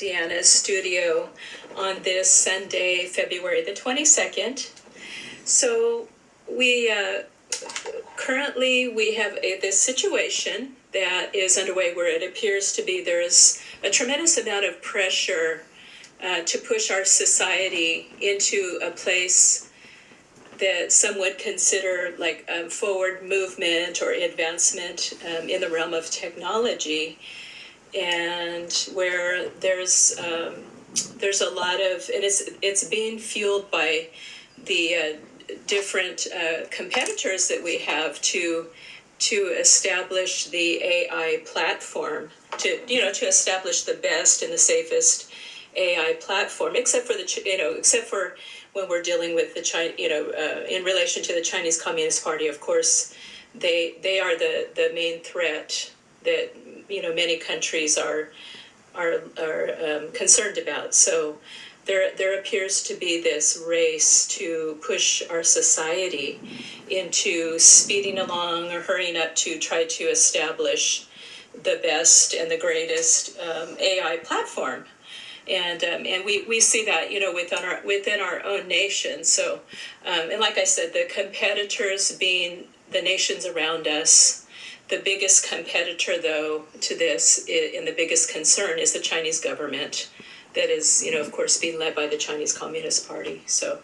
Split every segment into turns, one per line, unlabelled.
Deanna's studio on this Sunday, February the 22nd. So we currently we have this situation that is underway where it appears to be there's a tremendous amount of pressure to push our society into a place that some would consider like a forward movement or advancement in the realm of technology, and where there's a lot of, and it's being fueled by the different competitors that we have to establish the AI platform, to establish the best and the safest AI platform, except for when we're dealing with the China, in relation to the Chinese Communist Party. Of course, they are the main threat that many countries are concerned about. So there appears to be this race to push our society into speeding along or hurrying up to try to establish the best and the greatest AI platform. And we see that within our own nation. So and like I said, the competitors being the nations around us. The biggest competitor, though, to this, and the biggest concern, is the Chinese government, that is, of course, being led by the Chinese Communist Party. So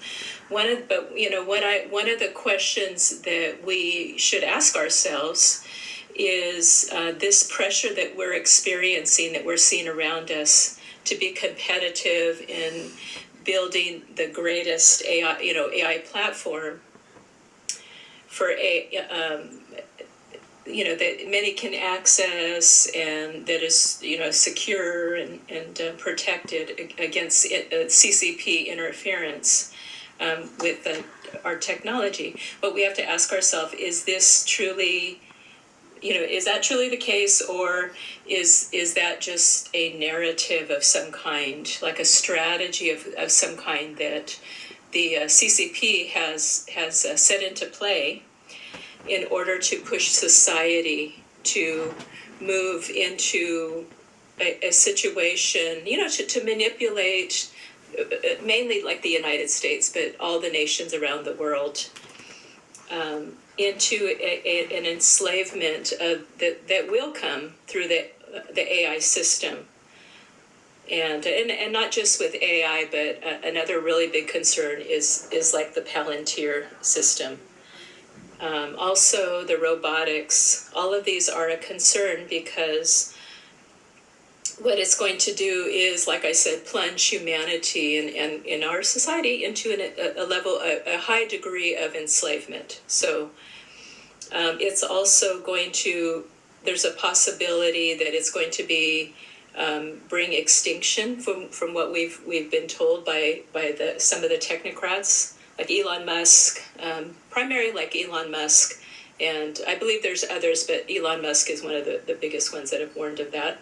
one of the questions that we should ask ourselves is this pressure that we're experiencing, that we're seeing around us, to be competitive in building the greatest AI platform for that many can access, and that is secure and protected against CCP interference with our technology. But we have to ask ourselves: is this truly? Is that truly the case, or is that just a narrative of some kind, like a strategy of some kind that the CCP has set into play in order to push society to move into a situation, to manipulate, mainly like the United States, but all the nations around the world, into an enslavement that will come through the AI system. And not just with AI, but another really big concern is like the Palantir system. Also the robotics. All of these are a concern, because what it's going to do is, like I said, plunge humanity and in our society into a high degree of enslavement. So it's also going to, there's a possibility that it's going to be bring extinction from what we've been told by some of the technocrats, like Elon Musk, primarily like Elon Musk, and I believe there's others, but Elon Musk is one of the biggest ones that have warned of that.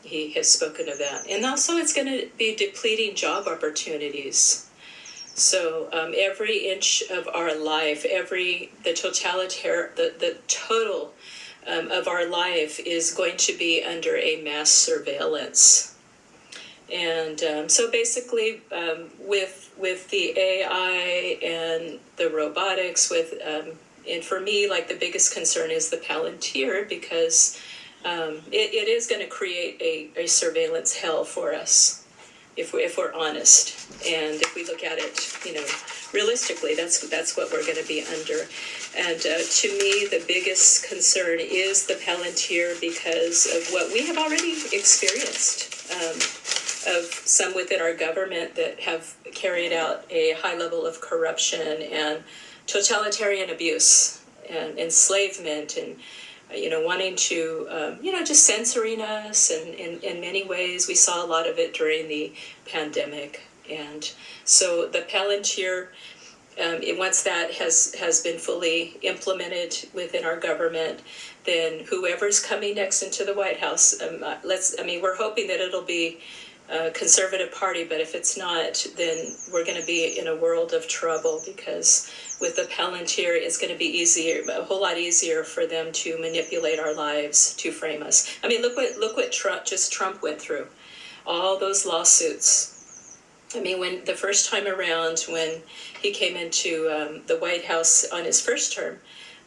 He has spoken of that. And also it's going to be depleting job opportunities. So every inch of our life, the total of our life is going to be under a mass surveillance. And so basically with the AI and the robotics, and for me, like, the biggest concern is the Palantir, because it is going to create a surveillance hell for us, if we're honest, and if we look at it, realistically, that's what we're going to be under. And to me, the biggest concern is the Palantir, because of what we have already experienced, of some within our government that have carried out a high level of corruption and totalitarian abuse and enslavement, and wanting to, just censoring us. And in many ways, we saw a lot of it during the pandemic. And so the Palantir, once that has been fully implemented within our government, then whoever's coming next into the White House, we're hoping that it'll be a conservative party, but if it's not, then we're going to be in a world of trouble, because with the Palantir, it's going to be a whole lot easier for them to manipulate our lives, to frame us. I mean, look what Trump went through. all those lawsuits. I mean, when the first time around, when he came into the White House on his first term,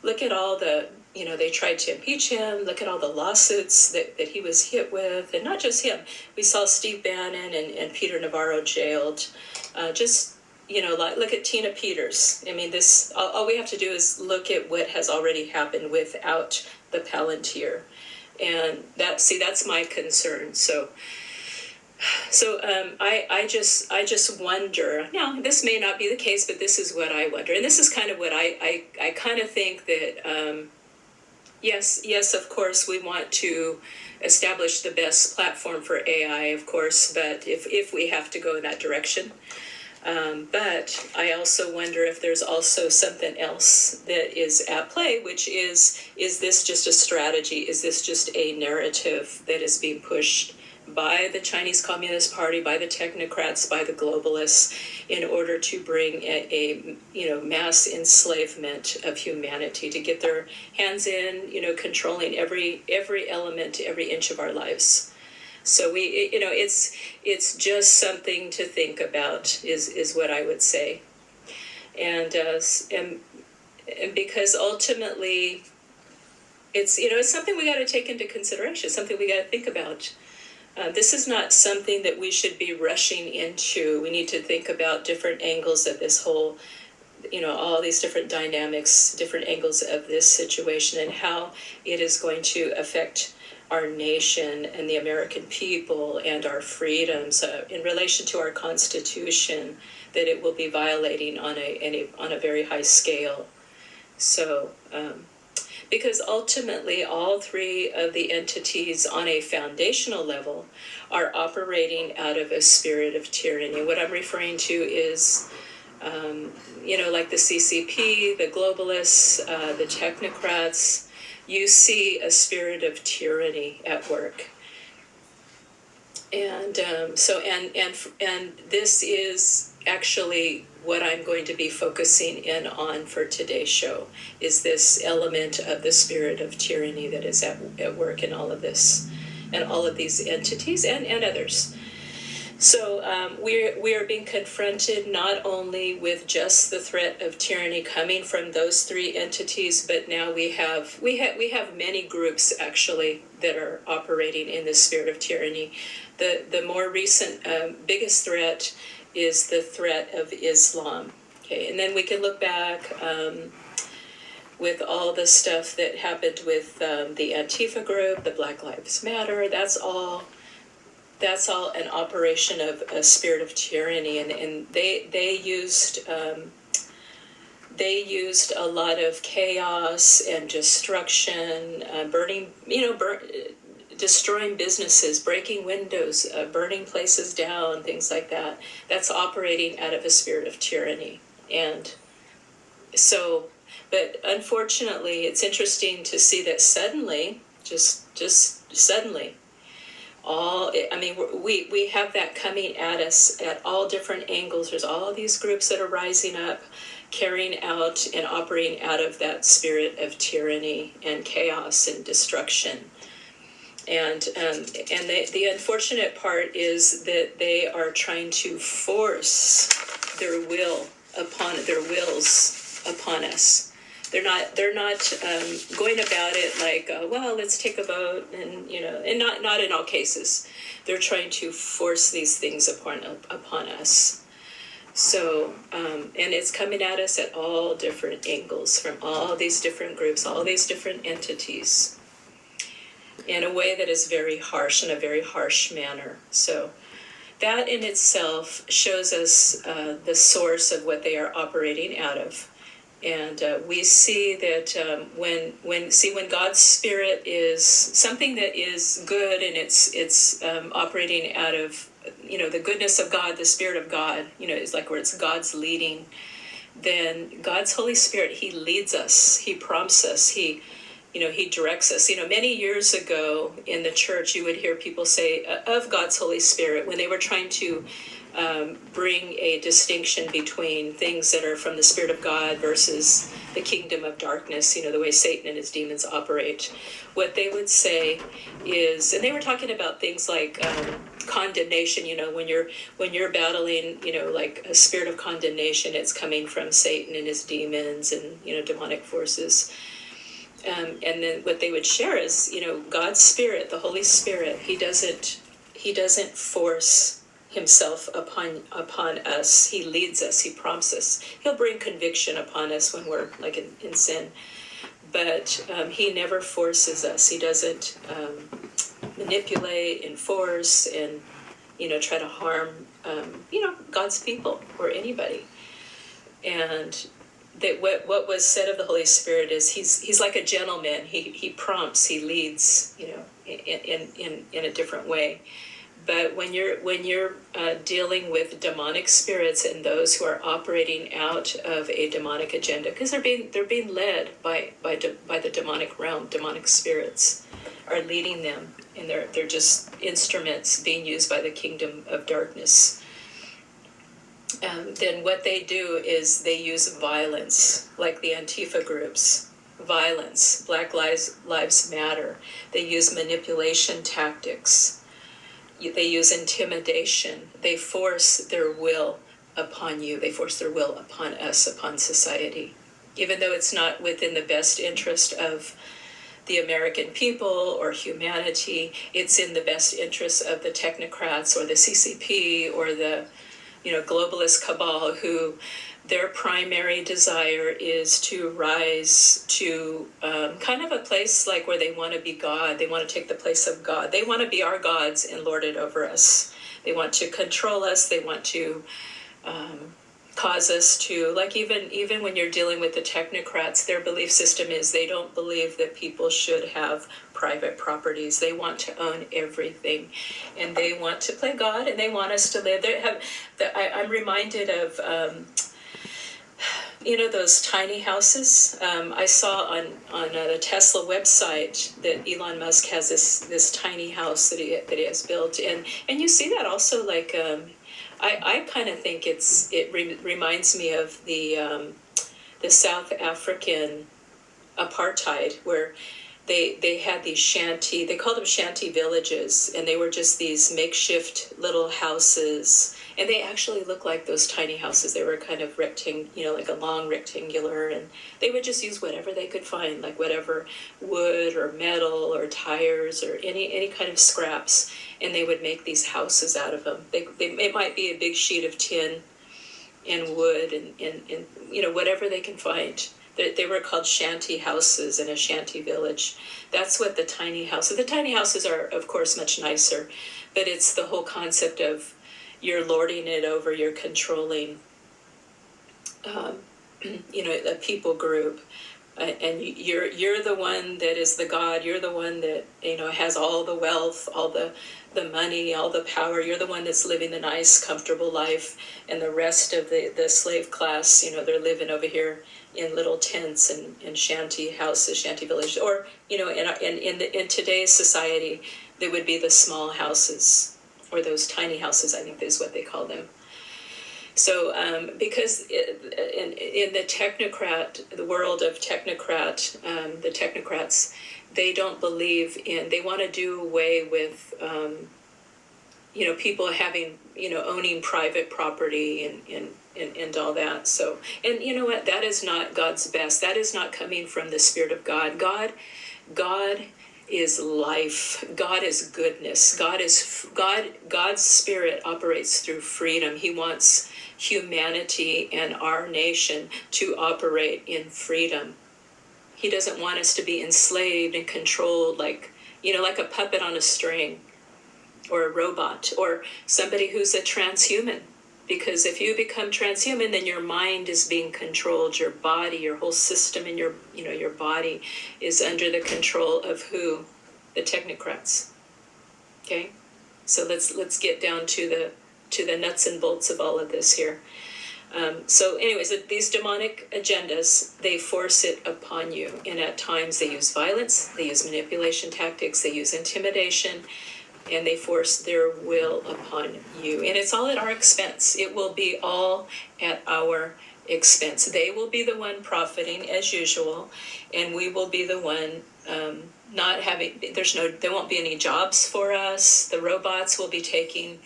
look at all the, they tried to impeach him. Look at all the lawsuits that he was hit with. And not just him. We saw Steve Bannon and Peter Navarro jailed. Look at Tina Peters. I mean, all we have to do is look at what has already happened without the Palantir. And that's my concern. So I just wonder. Now, this may not be the case, but this is what I wonder, and this is kind of what I kind of think that. Yes, of course, we want to establish the best platform for AI, of course, but if we have to go in that direction. But I also wonder if there's also something else that is at play, which is this just a strategy? Is this just a narrative that is being pushed by the Chinese Communist Party, by the technocrats, by the globalists, in order to bring a mass enslavement of humanity, to get their hands in, controlling every element, every inch of our lives? So it's just something to think about, is what I would say, and because ultimately, it's something we got to take into consideration, something we got to think about. This is not something that we should be rushing into. We need to think about different angles of this whole, all these different dynamics, different angles of this situation, and how it is going to affect our nation and the American people and our freedoms in relation to our Constitution, that it will be violating on a very high scale. So, because ultimately all three of the entities on a foundational level are operating out of a spirit of tyranny. What I'm referring to is, like the CCP, the globalists, the technocrats. You see a spirit of tyranny at work. And and this is actually what I'm going to be focusing in on for today's show, is this element of the spirit of tyranny that is at work in all of this, and all of these entities and others. So we are being confronted not only with just the threat of tyranny coming from those three entities, but now we have many groups actually that are operating in the spirit of tyranny. The more recent biggest threat is the threat of Islam. Okay, and then we can look back with all the stuff that happened with the Antifa group, the Black Lives Matter. That's all an operation of a spirit of tyranny, and they used a lot of chaos and destruction, destroying businesses, breaking windows, burning places down, things like that. That's operating out of a spirit of tyranny. And so, but unfortunately, it's interesting to see that suddenly, just suddenly, we have that coming at us at all different angles. There's all these groups that are rising up, carrying out and operating out of that spirit of tyranny and chaos and destruction. And the unfortunate part is that they are trying to force their wills upon us. They're not going about it like, well, let's take a vote, and not in all cases. They're trying to force these things upon us. So, and it's coming at us at all different angles, from all these different groups, all these different entities, in a way that is very harsh, in a very harsh manner. So that in itself shows us the source of what they are operating out of. And we see that when God's Spirit is something that is good, and it's operating out of the goodness of God, the Spirit of God, is like where it's God's leading, then God's Holy Spirit, He leads us, He prompts us, He he directs us. Many years ago in the church, you would hear people say of God's Holy Spirit when they were trying to bring a distinction between things that are from the Spirit of God versus the kingdom of darkness, the way Satan and his demons operate. What they would say is, and they were talking about things like condemnation, when you're battling, like a spirit of condemnation, it's coming from Satan and his demons and, demonic forces. And then what they would share is, God's Spirit, the Holy Spirit, he doesn't force himself upon us. He leads us, he prompts us. He'll bring conviction upon us when we're like in sin. But he never forces us. He doesn't manipulate, enforce, and try to harm God's people or anybody. And that what was said of the Holy Spirit is he's like a gentleman. He prompts, he leads, in a different way. But when you're dealing with demonic spirits and those who are operating out of a demonic agenda, because they're being led by the demonic realm, demonic spirits are leading them, and they're just instruments being used by the kingdom of darkness. Then what they do is they use violence, like the Antifa groups. Violence, Black Lives Matter. They use manipulation tactics. They use intimidation. They force their will upon you. They force their will upon us, upon society. Even though it's not within the best interest of the American people or humanity, it's in the best interest of the technocrats or the CCP or the globalist cabal, who their primary desire is to rise to kind of a place like where they want to be God. They want to take the place of God. They want to be our gods and lord it over us. They want to control us. They want to cause us to, like, even when you're dealing with the technocrats, their belief system is they don't believe that people should have private properties. They want to own everything, and they want to play God, and they want us to live. I'm reminded of those tiny houses. I saw on the Tesla website that Elon Musk has this tiny house that he has built, and you see that also, like, I kind of think it reminds me of the South African apartheid, where they had these they called them shanty villages, and they were just these makeshift little houses, and they actually looked like those tiny houses. They were kind of like a long rectangular, and they would just use whatever they could find, like whatever wood or metal or tires or any kind of scraps, and they would make these houses out of them. It might be a big sheet of tin and wood and whatever they can find. They were called shanty houses in a shanty village. That's what the tiny houses are, of course, much nicer, but it's the whole concept of you're lording it over, you're controlling, a people group, and you're the one that is the God. You're the one that has all the wealth, all the money, all the power. You're the one that's living the nice, comfortable life, and the rest of the slave class, they're living over here in little tents and shanty houses, shanty villages, or in today's society, they would be the small houses, or those tiny houses, I think is what they call them. So because in the world of technocrat, the technocrats, they don't believe they want to do away with people having owning private property and all that. So, and you know what, that is not God's best. That is not coming from the Spirit of God. God is life. God is goodness. God's Spirit operates through freedom. He wants humanity and our nation to operate in freedom. He doesn't want us to be enslaved and controlled like a puppet on a string, or a robot, or somebody who's a transhuman. Because if you become transhuman, then your mind is being controlled. Your body, your whole system in your body is under the control of who? The technocrats. Okay? So let's get down to the nuts and bolts of all of this here. So anyways, these demonic agendas, they force it upon you. And at times they use violence, they use manipulation tactics, they use intimidation, and they force their will upon you. And it's all at our expense. It will be all at our expense. They will be the one profiting as usual, and we will be the one not having, there won't be any jobs for us. The robots will be taking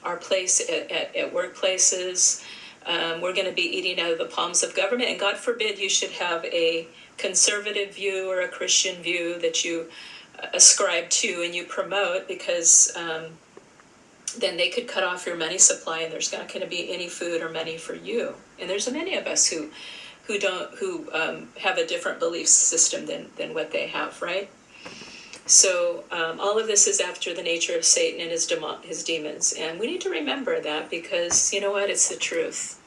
our place at workplaces. We're going to be eating out of the palms of government, and God forbid you should have a conservative view or a Christian view that you ascribe to and you promote, because then they could cut off your money supply, and there's not going to be any food or money for you. And there's many of us who have a different belief system than what they have, right? So all of this is after the nature of Satan and his demons, and we need to remember that, because you know what, it's the truth,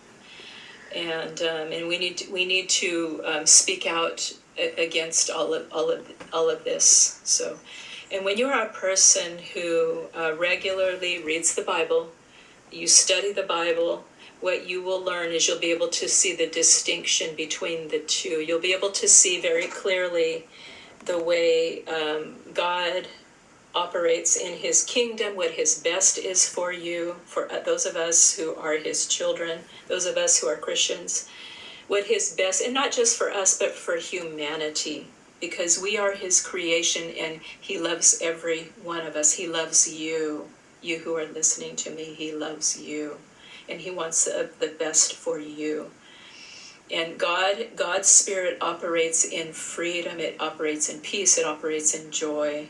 and we need to speak out against all of this. So, and when you are a person who regularly reads the Bible, you study the Bible, what you will learn is you'll be able to see the distinction between the two. You'll be able to see very clearly the way God operates in his kingdom, what his best is for you, for those of us who are his children, those of us who are Christians, what his best, and not just for us, but for humanity, because we are his creation, and he loves every one of us. He loves you who are listening to me. He loves you, and he wants the best for you. And God's spirit operates in freedom, it operates in peace, it operates in joy.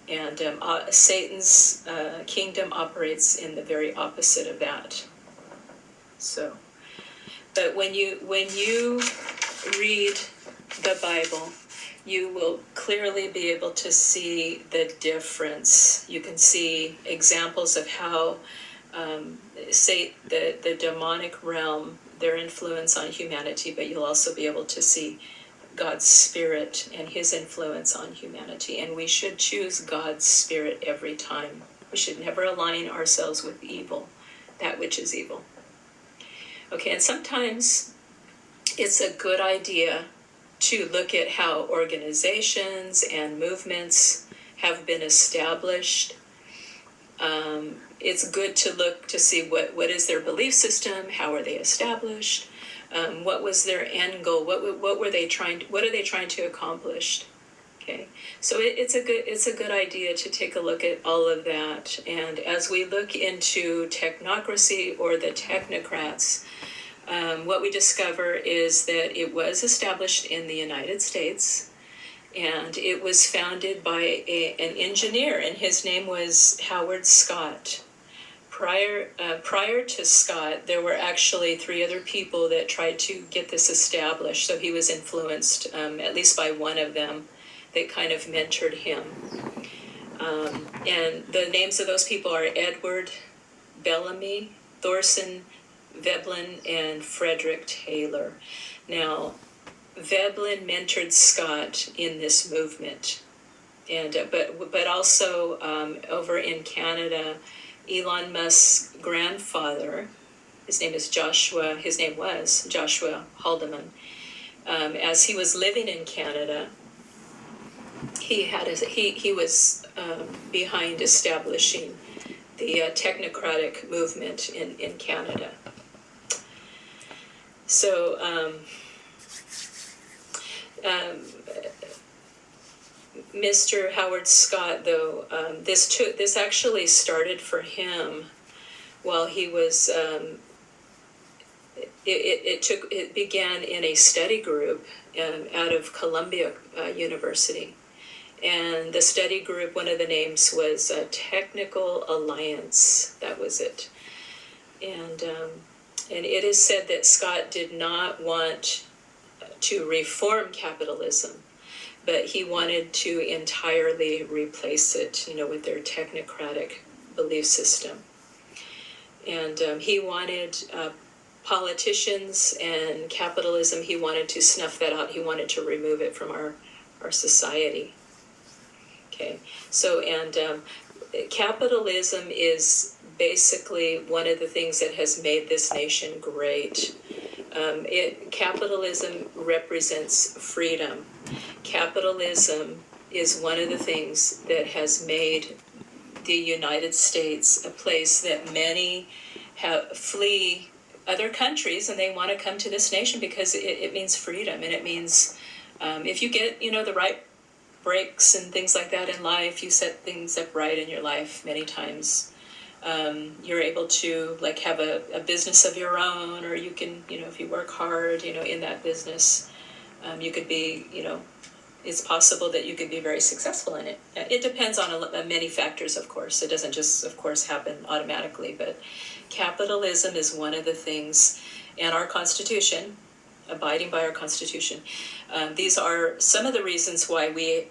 And Satan's kingdom operates in the very opposite of that. So, but when you read the Bible, you will clearly be able to see the difference. You can see examples of how the demonic realm, their influence on humanity, but you'll also be able to see God's spirit and his influence on humanity. And we should choose God's spirit every time. We should never align ourselves with evil, that which is evil. Okay, and sometimes it's a good idea to look at how organizations and movements have been established. It's good to look to see what is their belief system, how are they established, what was their end goal, what are they trying to accomplish. Okay, so it's a good idea to take a look at all of that. And as we look into technocracy or the technocrats, what we discover is that it was established in the United States, and it was founded by an engineer, and his name was Howard Scott. Prior to Scott, there were actually 3 other people that tried to get this established, so he was influenced, at least by one of them, that kind of mentored him. And the names of those people are Edward Bellamy, Thorson Veblen, and Frederick Taylor. Now, Veblen mentored Scott in this movement, and but also over in Canada, Elon Musk's grandfather, his name was Joshua Haldeman. As he was living in Canada, he was behind establishing the technocratic movement in Canada. So Mr. Howard Scott, though, this actually started for him while he was. It began in a study group out of Columbia University, and the study group, one of the names was Technical Alliance. That was it, and it is said that Scott did not want to reform capitalism, but he wanted to entirely replace it, with their technocratic belief system. And he wanted politicians and capitalism, he wanted to snuff that out. He wanted to remove it from our society. Okay, so, and capitalism is basically one of the things that has made this nation great. Capitalism represents freedom. Capitalism is one of the things that has made the United States a place that many flee other countries, and they want to come to this nation because it means freedom, and it means if you get the right breaks and things like that in life, you set things up right in your life many times. You're able to like have a business of your own, or you can, if you work hard, in that business, you could be, it's possible that you could be very successful in it. It depends on many factors, of course. It doesn't just, of course, happen automatically, but capitalism is one of the things, and our Constitution, abiding by our Constitution, these are some of the reasons why we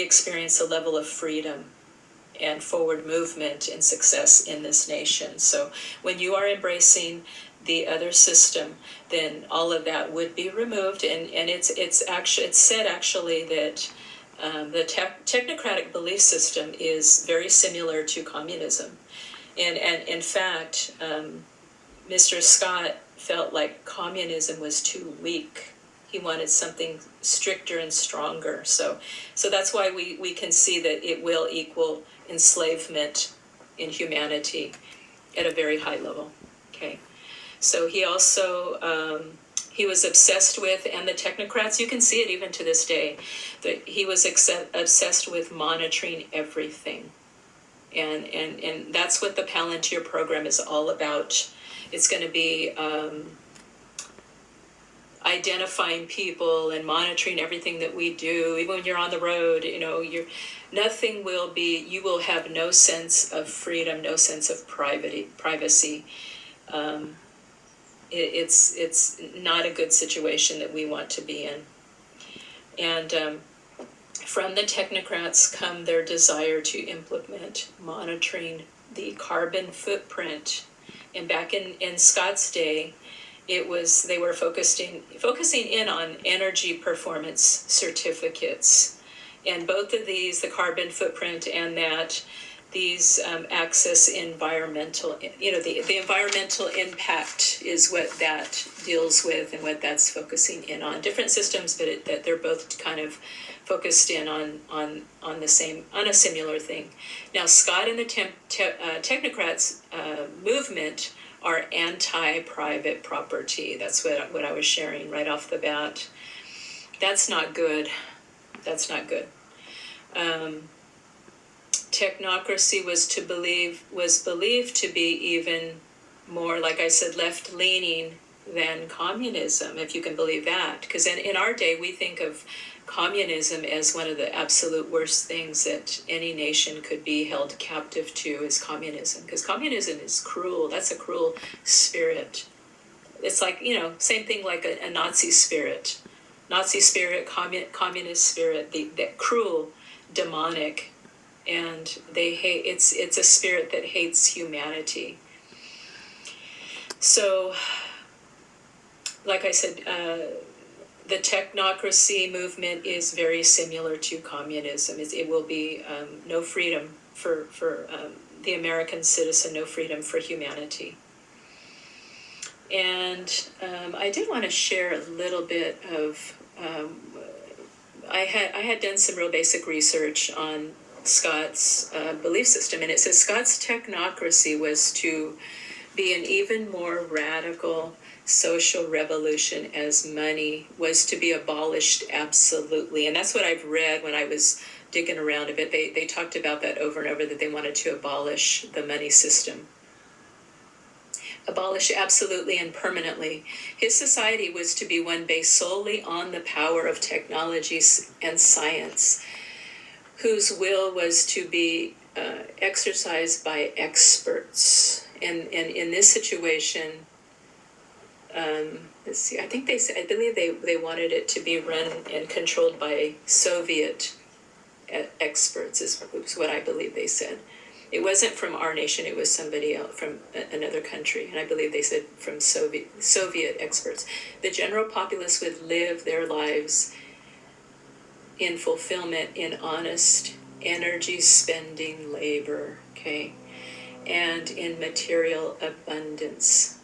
experience a level of freedom and forward movement and success in this nation. So when you are embracing the other system, then all of that would be removed. And it's said actually that the technocratic belief system is very similar to communism. And in fact, Mr. Scott felt like communism was too weak. He wanted something stricter and stronger. So that's why we can see that it will equal enslavement in humanity at a very high level. Okay. So he also, he was obsessed with, and the technocrats, you can see it even to this day, that he was obsessed with monitoring everything. And that's what the Palantir program is all about. It's going to be identifying people and monitoring everything that we do. Even when you're on the road, nothing will be, you will have no sense of freedom, no sense of privacy. It's not a good situation that we want to be in. And from the technocrats come their desire to implement monitoring the carbon footprint. And back in Scott's day, they were focusing in on energy performance certificates. And both of these, the carbon footprint and these access environmental, the environmental impact is what that deals with and what that's focusing in on. Different systems, but that they're both kind of focused in on a similar thing. Now, Scott and the technocrats movement are anti-private property. That's what I was sharing right off the bat. That's not good. That's not good. Technocracy was believed to be even more, like I said, left-leaning than communism, if you can believe that. Because in our day, we think of communism as one of the absolute worst things that any nation could be held captive to, is communism. Because communism is cruel. That's a cruel spirit. It's like, same thing like a Nazi spirit. Nazi spirit, communist spirit, that cruel, demonic, and they hate. It's a spirit that hates humanity. So, like I said, the technocracy movement is very similar to communism. It will be no freedom for the American citizen, no freedom for humanity. And I did want to share a little bit of. I had done some real basic research on Scott's belief system, and it says Scott's technocracy was to be an even more radical social revolution, as money was to be abolished absolutely. And that's what I've read when I was digging around a bit. They talked about that over and over, that they wanted to abolish the money system. Abolish absolutely and permanently. His society was to be one based solely on the power of technology and science, whose will was to be exercised by experts. And in this situation, let's see, I believe they wanted it to be run and controlled by Soviet experts, is what I believe they said. It wasn't from our nation, it was somebody else from another country, and I believe they said from Soviet experts. The general populace would live their lives in fulfillment, in honest, energy spending labor, okay? and in material abundance.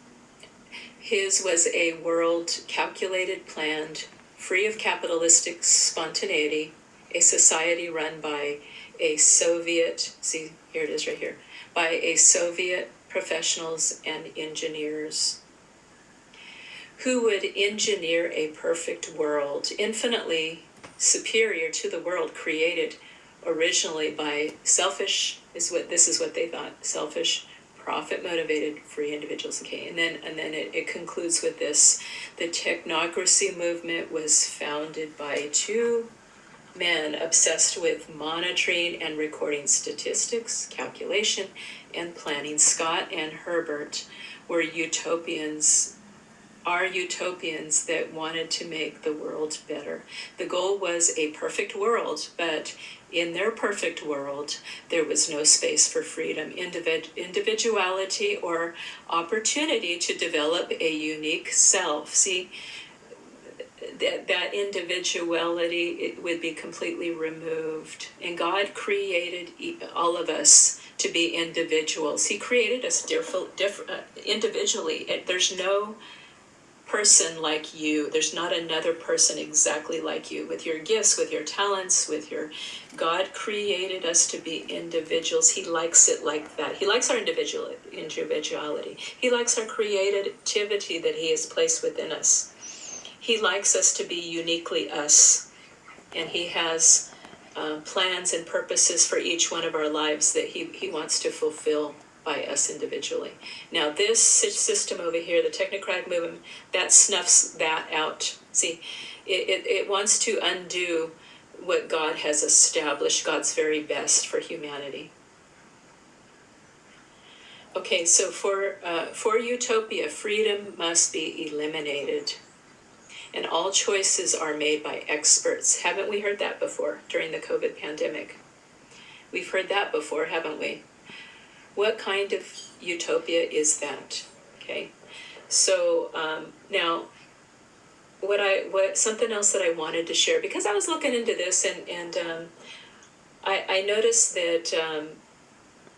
His was a world calculated, planned, free of capitalistic spontaneity, a society run by a Soviet, see, here it is right here, by a Soviet professionals and engineers who would engineer a perfect world, infinitely superior to the world created originally by selfish, this is what they thought, selfish, profit-motivated, free individuals. Okay, and then it concludes with this: the technocracy movement was founded by two men obsessed with monitoring and recording statistics, calculation, and planning. Scott and Herbert were utopians that wanted to make the world better. The goal was a perfect world, but in their perfect world, there was no space for freedom, individuality, or opportunity to develop a unique self. See, that individuality, it would be completely removed. And God created all of us to be individuals. He created us individually. There's no person like you. There's not another person exactly like you, with your gifts, with your talents, with your... God created us to be individuals. He likes it like that. He likes our individuality. He likes our creativity that he has placed within us. He likes us to be uniquely us. And he has plans and purposes for each one of our lives that he wants to fulfill by us individually. Now this system over here, the technocratic movement, that snuffs that out. See, it wants to undo what God has established, God's very best for humanity. Okay, so for utopia, freedom must be eliminated, and all choices are made by experts. Haven't we heard that before during the COVID pandemic? We've heard that before, haven't we? What kind of utopia is that? Okay, so now, what something else that I wanted to share, because I was looking into this, and I noticed that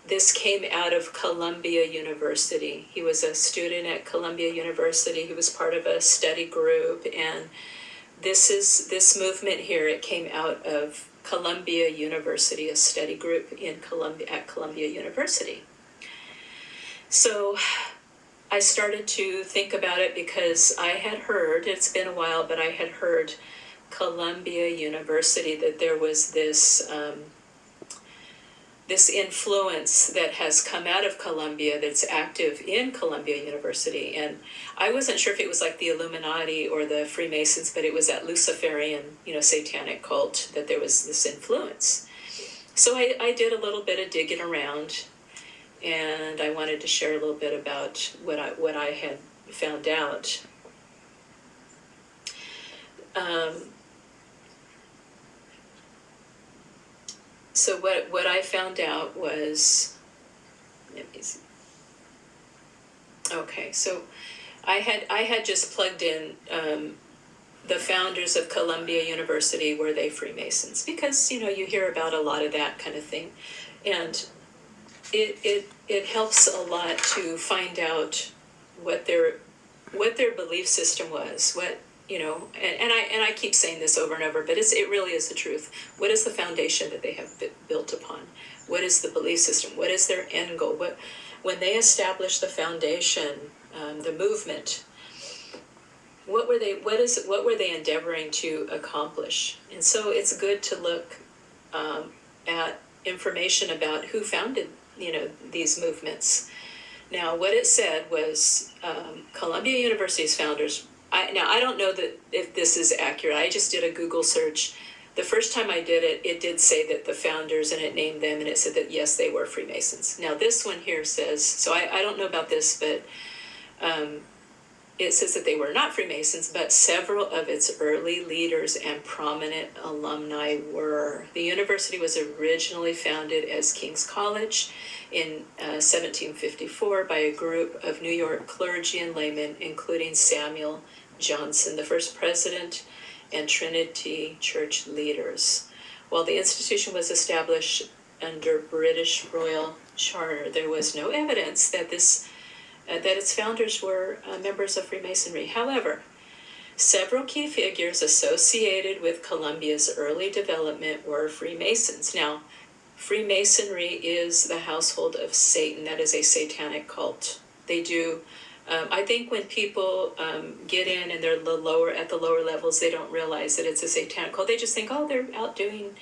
this came out of Columbia University. He was a student at Columbia University. He was part of a study group, and this movement here, it came out of Columbia University, a study group at Columbia University. So I started to think about it because I had heard, it's been a while, but I had heard Columbia University, that there was this influence that has come out of Columbia that's active in Columbia University. And I wasn't sure if it was like the Illuminati or the Freemasons, but it was that Luciferian, satanic cult, that there was this influence. So I did a little bit of digging around, and I wanted to share a little bit about what I had found out. So what I found out was, let me see. Okay, so I had just plugged in the founders of Columbia University, were they Freemasons? Because you hear about a lot of that kind of thing, and it helps a lot to find out what their belief system was, and I keep saying this over and over, but it really is the truth. What is the foundation that they have built upon? What is the belief system? What is their end goal? When they established the foundation, the movement, what were they endeavoring to accomplish? And so it's good to look at information about who founded these movements. Now, what it said was Columbia University's founders. I don't know that if this is accurate. I just did a Google search. The first time I did it, it did say that the founders, and it named them, and it said that yes, they were Freemasons. Now this one here says, so I don't know about this, but it says that they were not Freemasons, but several of its early leaders and prominent alumni were. The university was originally founded as King's College in 1754 by a group of New York clergy and laymen, including Samuel Johnson, the first president, and Trinity Church leaders. While the institution was established under British royal charter. There was no evidence that that its founders were members of Freemasonry. However, several key figures associated with Columbia's early development were Freemasons. Now, Freemasonry is the household of Satan. That is a satanic cult. They do. I think when people get in and they're at the lower levels, they don't realize that it's a satanic cult. They just think, oh, they're out doing,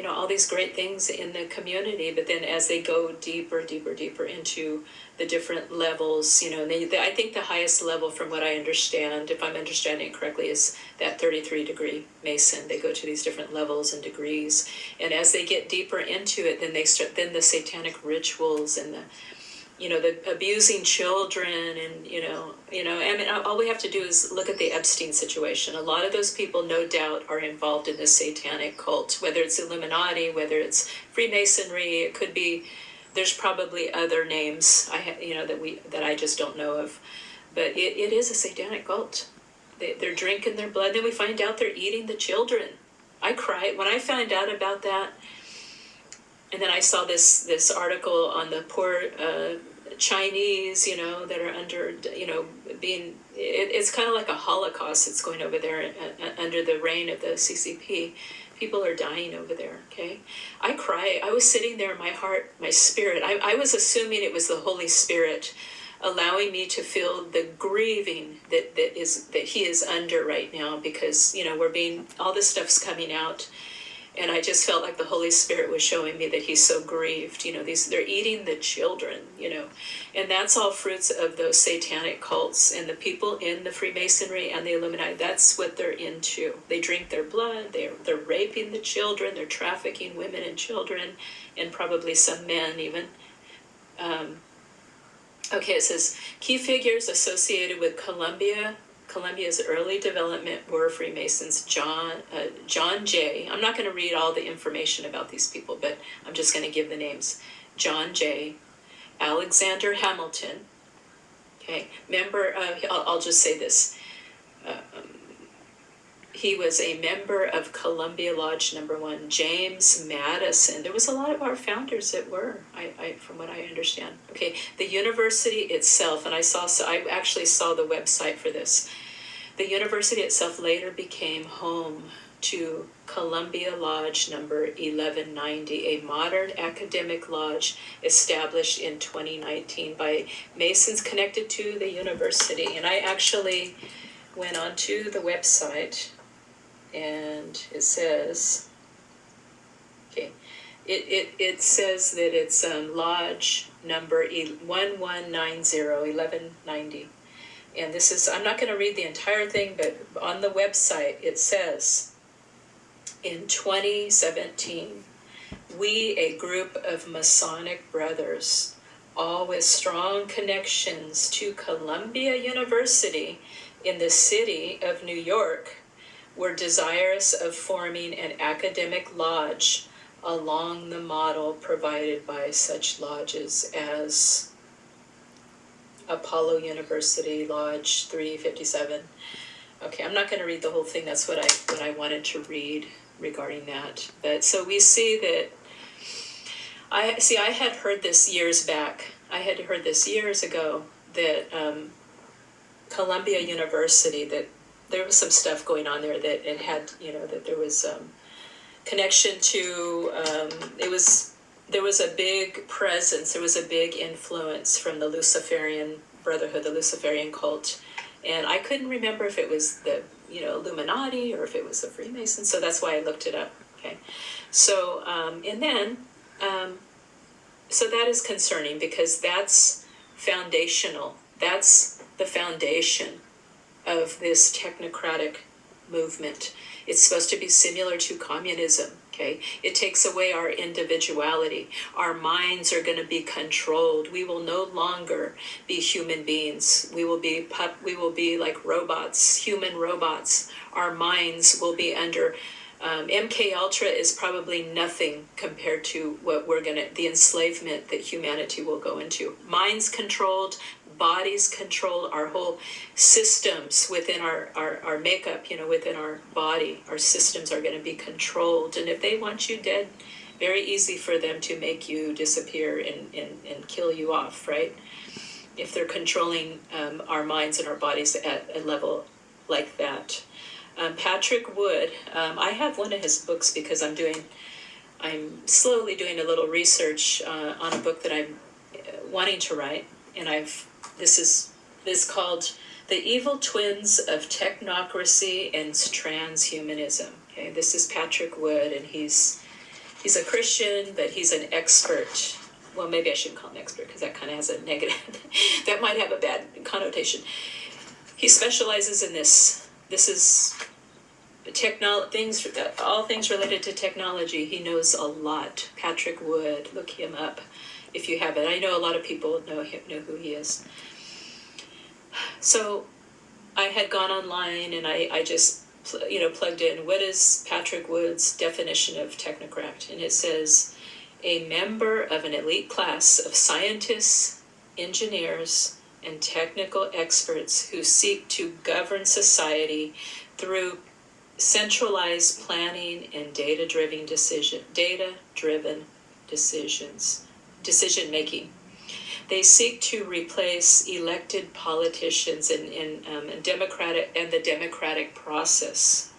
all these great things in the community. But then as they go deeper into the different levels, I think the highest level, from what I understand, if I'm understanding it correctly, is that 33-degree Mason. They go to these different levels and degrees, and as they get deeper into it, then the satanic rituals and the abusing children, and I mean, all we have to do is look at the Epstein situation. A lot of those people, no doubt, are involved in this satanic cult, whether it's Illuminati, whether it's Freemasonry. It could be, there's probably other names that I just don't know of, but it is a satanic cult. They're drinking their blood. Then we find out they're eating the children. I cried when I found out about that. And then I saw this article on the poor Chinese, that are under, being, it's kind of like a Holocaust that's going over there under the reign of the CCP. People are dying over there, okay? I cry. I was sitting there, my heart, my spirit. I was assuming it was the Holy Spirit allowing me to feel the grieving that he is under right now, because, all this stuff's coming out. And I just felt like the Holy Spirit was showing me that he's so grieved. They're eating the children, and that's all fruits of those satanic cults. And the people in the Freemasonry and the Illuminati, that's what they're into. They drink their blood. They're raping the children. They're trafficking women and children, and probably some men even. Okay, it says key figures associated with Columbia's early development were Freemasons. John Jay. I'm not going to read all the information about these people, but I'm just going to give the names. John Jay, Alexander Hamilton. Okay, member. I'll just say this. He was a member of Columbia Lodge Number 1. James Madison. There was a lot of our founders that were, from what I understand. Okay, the university itself, and I actually saw the website for this. The university itself later became home to Columbia Lodge Number 1190, a modern academic lodge established in 2019 by Masons connected to the university. And I actually went onto the website, and it says, okay, it says that it's Lodge Number 1190. And this is, I'm not going to read the entire thing, but on the website it says, in 2017, we, a group of Masonic brothers, all with strong connections to Columbia University in the city of New York, were desirous of forming an academic lodge along the model provided by such lodges as Apollo University Lodge 357. Okay, I'm not going to read the whole thing. That's what I wanted to read regarding that. But so we see that I had heard this years back. I had heard this years ago that Columbia University, that there was some stuff going on there, that it had, that there was connection to there was a big presence, there was a big influence from the Luciferian Brotherhood, the Luciferian cult. And I couldn't remember if it was the, Illuminati or if it was the Freemasons. So that's why I looked it up. Okay. So, and then, so that is concerning, because that's foundational. That's the foundation of this technocratic movement. It's supposed to be similar to communism. Okay, it takes away our individuality. Our minds are going to be controlled. We will no longer be human beings. We will be like robots, human robots. Our minds will be under. MK Ultra is probably nothing compared to what the enslavement that humanity will go into. Minds controlled, bodies controlled, our whole systems within our makeup, within our body, our systems are going to be controlled. And if they want you dead, Very easy for them to make you disappear and kill you off, right? If they're controlling our minds and our bodies at a level like that. Patrick Wood, I have one of his books because I'm slowly doing a little research on a book that I'm wanting to write, and this is called The Evil Twins of Technocracy and Transhumanism. Okay, this is Patrick Wood, and he's a Christian, but he's an expert. Well, maybe I shouldn't call him expert because that kind of has a negative, that might have a bad connotation. He specializes in this. This is all things related to technology. He knows a lot. Patrick Wood, look him up if you haven't. I know a lot of people know who he is. So I had gone online and I just plugged in, what is Patrick Wood's definition of technocrat? And it says, a member of an elite class of scientists, engineers, and technical experts who seek to govern society through centralized planning and data-driven decision making. They seek to replace elected politicians and the democratic process.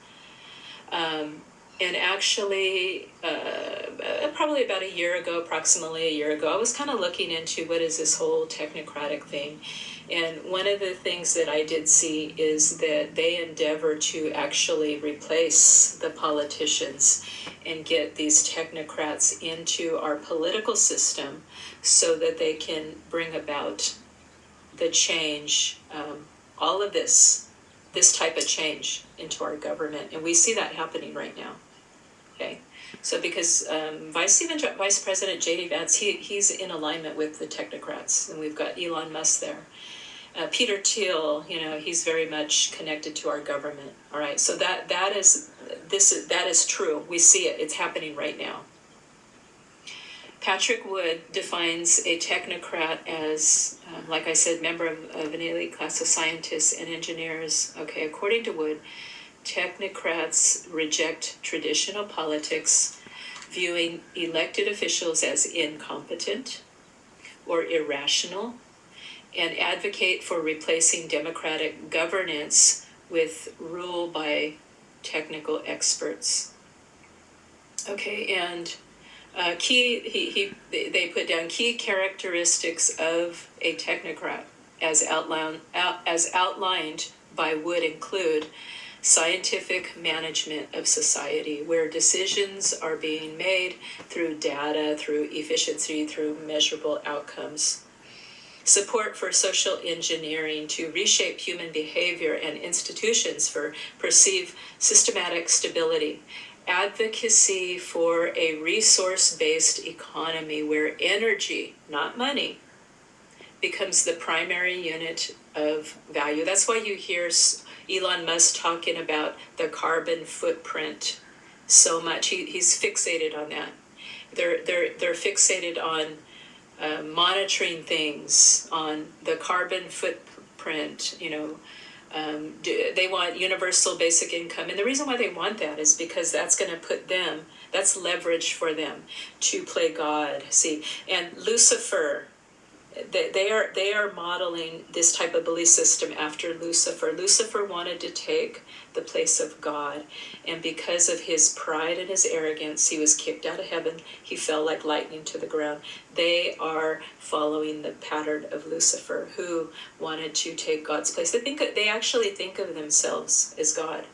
And actually, probably about approximately a year ago, I was kind of looking into what is this whole technocratic thing. And one of the things that I did see is that they endeavor to actually replace the politicians and get these technocrats into our political system so that they can bring about the change, all of this type of change into our government. And we see that happening right now. Okay, so because Vice President J.D. Vance, he's in alignment with the technocrats, and we've got Elon Musk there. Peter Thiel, he's very much connected to our government. All right, so that is true. We see it. It's happening right now. Patrick Wood defines a technocrat as, like I said, member of an elite class of scientists and engineers. Okay, according to Wood, technocrats reject traditional politics, viewing elected officials as incompetent or irrational, and advocate for replacing democratic governance with rule by technical experts. Okay, and they put down key characteristics of a technocrat as outlined by Wood include scientific management of society, where decisions are being made through data, through efficiency, through measurable outcomes. Support for social engineering to reshape human behavior and institutions for perceived systematic stability. Advocacy for a resource-based economy where energy, not money, becomes the primary unit of value. That's why you hear Elon Musk talking about the carbon footprint so much. He's fixated on that. They're fixated on monitoring things, on the carbon footprint. They want universal basic income, and the reason why they want that is because that's going to put them. That's leverage for them to play God. See, and Lucifer. They are modeling this type of belief system after Lucifer. Lucifer wanted to take the place of God, and because of his pride and his arrogance, he was kicked out of heaven. He fell like lightning to the ground. They are following the pattern of Lucifer, who wanted to take God's place. They actually think of themselves as God.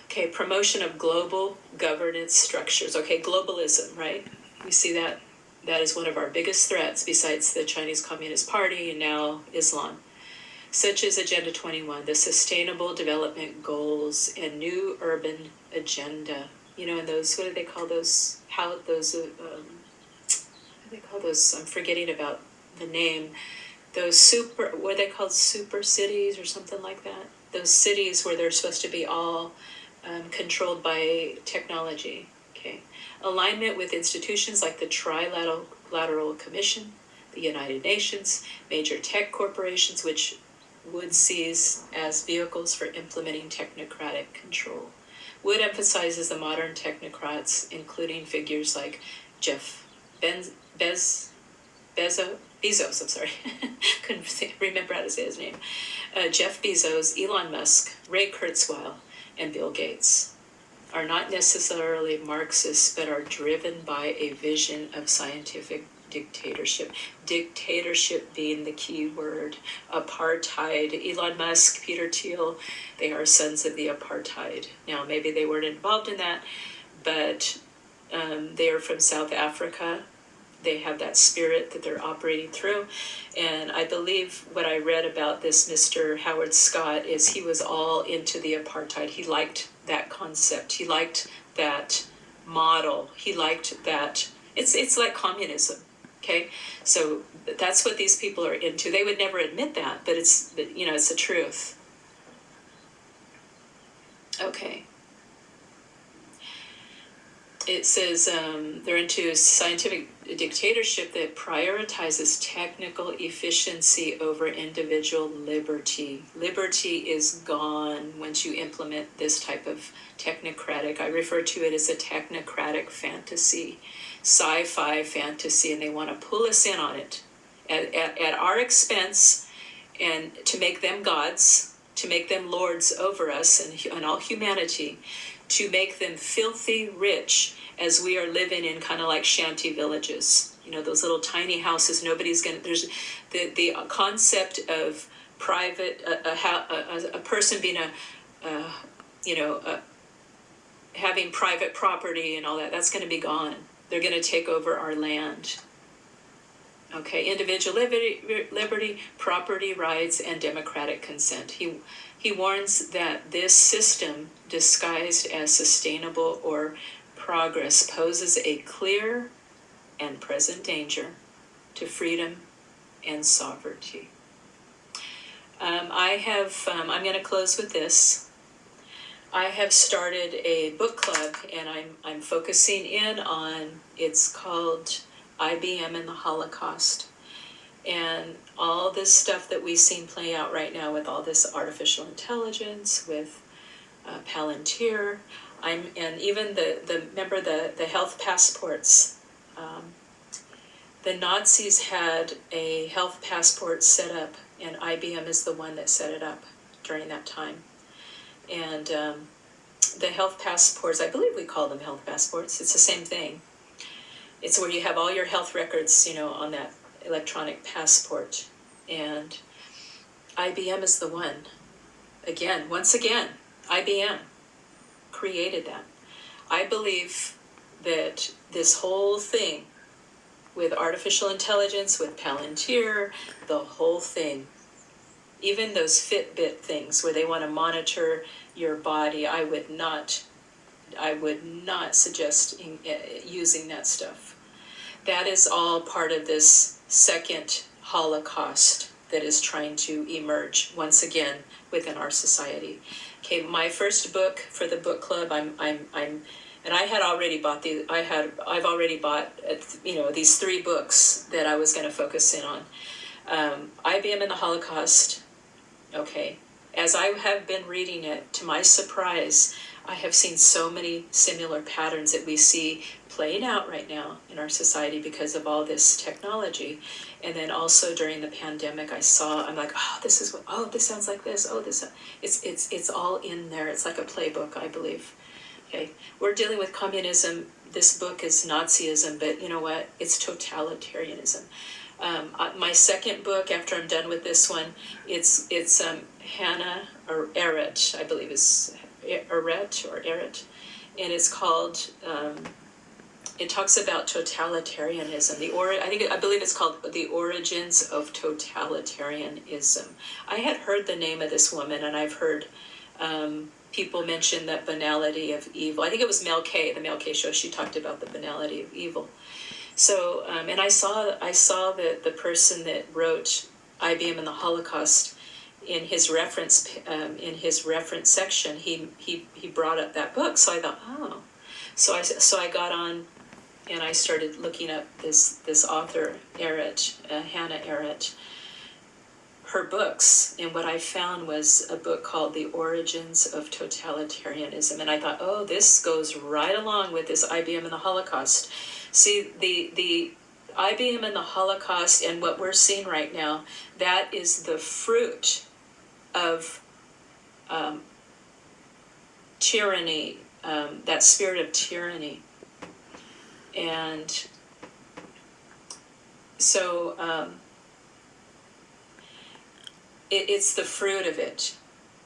Okay, promotion of global governance structures. Okay, globalism, right? We see that. That is one of our biggest threats besides the Chinese Communist Party and now Islam, such as Agenda 21, the Sustainable Development Goals and New Urban Agenda. And those, what do they call those? What do they call those? I'm forgetting about the name. Those what are they called? Super cities or something like that? Those cities where they're supposed to be all controlled by technology. Okay. Alignment with institutions like the Trilateral Commission, the United Nations, major tech corporations, which Wood sees as vehicles for implementing technocratic control. Wood emphasizes the modern technocrats, including figures like Jeff Bezos, I'm sorry, couldn't remember how to say his name, Jeff Bezos, Elon Musk, Ray Kurzweil, and Bill Gates, are not necessarily Marxists, but are driven by a vision of scientific dictatorship. Dictatorship being the key word. Apartheid. Elon Musk, Peter Thiel, they are sons of the apartheid. Now, maybe they weren't involved in that, but they are from South Africa. They have that spirit that they're operating through. And I believe what I read about this Mr. Howard Scott is he was all into the apartheid. He liked that concept. He liked that model. He liked that. It's like communism, okay? So that's what these people are into. They would never admit that, but it's the truth. Okay. It says they're into scientific dictatorship that prioritizes technical efficiency over individual liberty. Liberty is gone once you implement this type of technocratic. I refer to it as a technocratic fantasy, sci-fi fantasy, and they want to pull us in on it at our expense, and to make them gods, to make them lords over us and all humanity, to make them filthy rich as we are living in kind of like shanty villages, those little tiny houses. Nobody's gonna, there's the concept of private, a person being having private property and all that, that's gonna be gone. They're gonna take over our land. Okay, individual liberty, property rights, and democratic consent. He warns that this system, disguised as sustainable or progress, poses a clear and present danger to freedom and sovereignty. I'm going to close with this. I have started a book club, and I'm focusing in on, it's called IBM and the Holocaust. And all this stuff that we've seen play out right now with all this artificial intelligence, with Palantir, and even remember the health passports. The Nazis had a health passport set up, and IBM is the one that set it up during that time. And the health passports, I believe we call them health passports. It's the same thing. It's where you have all your health records, on that electronic passport. And IBM is the one. Once again, IBM created that. I believe that this whole thing with artificial intelligence, with Palantir, the whole thing, even those Fitbit things where they want to monitor your body, I would not suggest using that stuff. That is all part of this second Holocaust that is trying to emerge once again within our society. Okay, my first book for the book club, and I had already bought I've already bought these 3 books that I was going to focus in on. IBM and the Holocaust. Okay, as I have been reading it, to my surprise, I have seen so many similar patterns that we see playing out right now in our society because of all this technology. And then also during the pandemic, I'm like, this sounds like this. It's all in there. It's like a playbook, I believe. Okay, we're dealing with communism. This book is Nazism, but you know what? It's totalitarianism. My second book, after I'm done with this one, it's Hannah or Arendt, I believe is Arendt, and it's called. It talks about totalitarianism. I believe it's called The Origins of Totalitarianism. I had heard the name of this woman, and I've heard people mention that banality of evil. I think it was Mel K, the Mel K show. She talked about the banality of evil. So, and I saw that the person that wrote IBM and the Holocaust, in his reference section, he brought up that book. So I thought, so I got on, and I started looking up this author, Arendt, Hannah Arendt. her books, and what I found was a book called The Origins of Totalitarianism. And I thought, oh, this goes right along with this IBM and the Holocaust. See, the IBM and the Holocaust and what we're seeing right now, that is the fruit of tyranny, that spirit of tyranny. And so it's the fruit of it.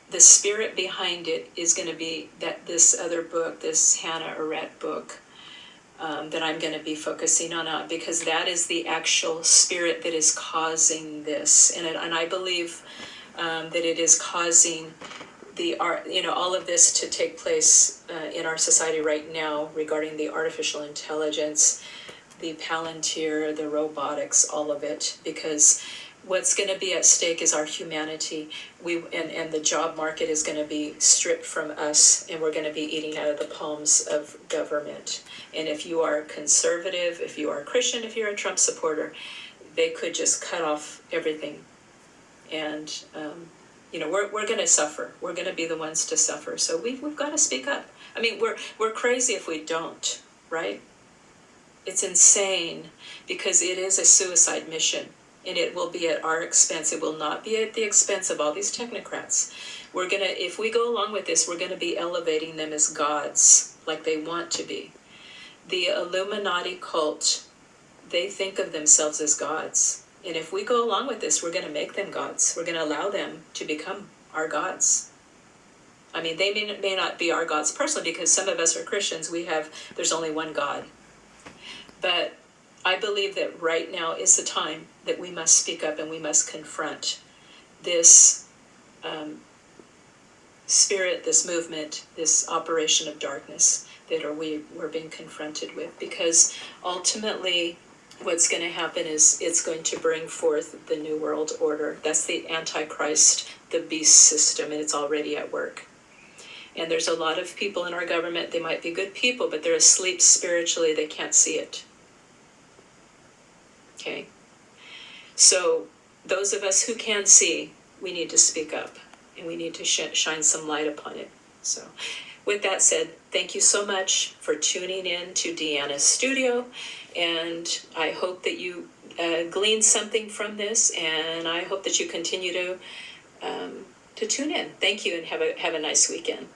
The spirit behind it is going to be that this other book, this Hannah Arendt book, that I'm going to be focusing on, because that is the actual spirit that is causing this, and I believe that it is causing all of this to take place in our society right now regarding the artificial intelligence, the Palantir, the robotics, all of it, because what's going to be at stake is our humanity. And the job market is going to be stripped from us, and we're going to be eating out of the palms of government. And if you are conservative, if you are a Christian, if you're a Trump supporter, they could just cut off everything. And we're going to suffer. We're going to be the ones to suffer. So we've got to speak up. I mean, we're crazy if we don't, right? It's insane, because it is a suicide mission, and it will be at our expense. It will not be at the expense of all these technocrats. If we go along with this, we're gonna be elevating them as gods, like they want to be. The Illuminati cult, they think of themselves as gods. And if we go along with this, we're gonna make them gods. We're gonna allow them to become our gods. I mean, they may not be our gods personally, because some of us are Christians. There's only one God. But I believe that right now is the time that we must speak up, and we must confront this spirit, this movement, this operation of darkness that we're being confronted with. Because ultimately what's going to happen is it's going to bring forth the New World Order. That's the Antichrist, the beast system, and it's already at work. And there's a lot of people in our government, they might be good people, but they're asleep spiritually, they can't see it. Okay? So those of us who can see, we need to speak up, and we need to shine some light upon it. So with that said, thank you so much for tuning in to Deanna's studio, and I hope that you glean something from this, and I hope that you continue to tune in. Thank you, and have a nice weekend.